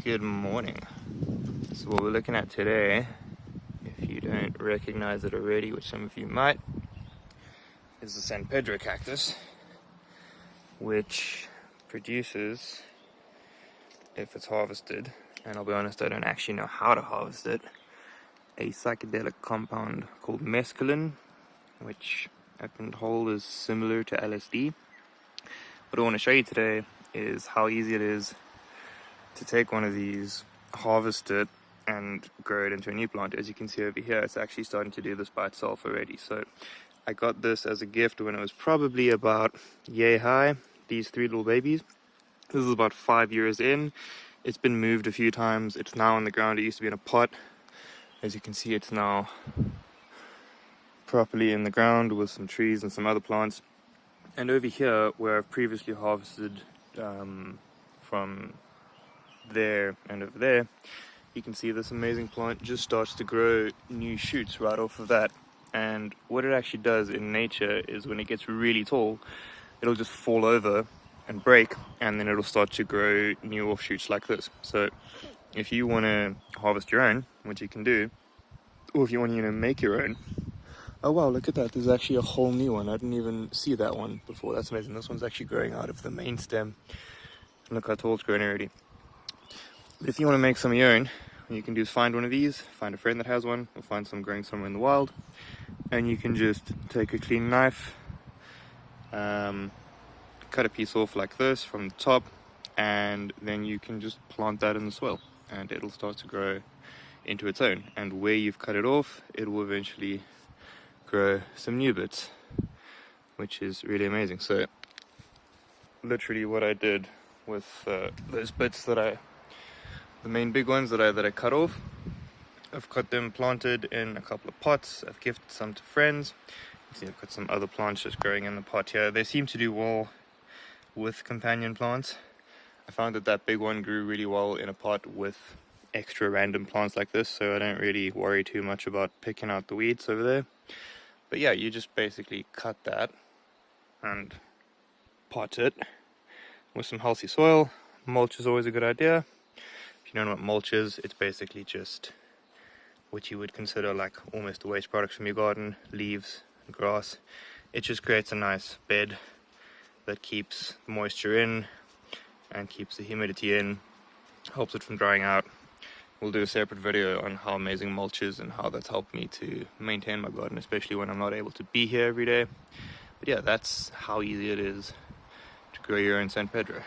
Good morning. So what we're looking at today, if you don't recognize it already, which some of you might, is the San Pedro cactus, which produces, if it's harvested, and I'll be honest, I don't actually know how to harvest it, a psychedelic compound called mescaline, which I've been told is similar to LSD. What I want to show you today is how easy it is to take one of these, harvest it, and grow it into a new plant. As you can see over here, it's actually starting to do this by itself already. So I got this as a gift when it was probably about yay high, these three little babies. This is about 5 years in. It's been moved a few times. It's now on the ground. It used to be in a pot. As you can see, it's now properly in the ground with some trees and some other plants. And over here, where I've previously harvested from there and over there, you can see this amazing plant just starts to grow new shoots right off of that. And what it actually does in nature is when it gets really tall, it'll just fall over and break, and then it'll start to grow new offshoots like this. So if you want to harvest your own, which you can do, or if you want to make your own, oh wow, look at that, there's actually a whole new one. I didn't even see that one before. That's amazing. This one's actually growing out of the main stem. Look how tall it's growing already. But if you want to make some of your own, what you can do is find one of these, find a friend that has one, or find some growing somewhere in the wild, and you can just take a clean knife, cut a piece off like this from the top, and then you can just plant that in the soil, and it'll start to grow into its own. And where you've cut it off, it will eventually grow some new bits, which is really amazing. So literally what I did with those bits the main big ones that I cut off, I've got them planted in a couple of pots. I've gifted some to friends. You see I've got some other plants just growing in the pot here. They seem to do well with companion plants. I found that big one grew really well in a pot with extra random plants like this, so I don't really worry too much about picking out the weeds over there. But yeah, you just basically cut that and pot it with some healthy soil. Mulch is always a good idea. If you don't know what mulch is, it's basically just what you would consider like almost the waste products from your garden, leaves, grass. It just creates a nice bed that keeps the moisture in and keeps the humidity in, helps it from drying out. We'll do a separate video on how amazing mulch is and how that's helped me to maintain my garden, especially when I'm not able to be here every day. But yeah, that's how easy it is to grow your own San Pedro.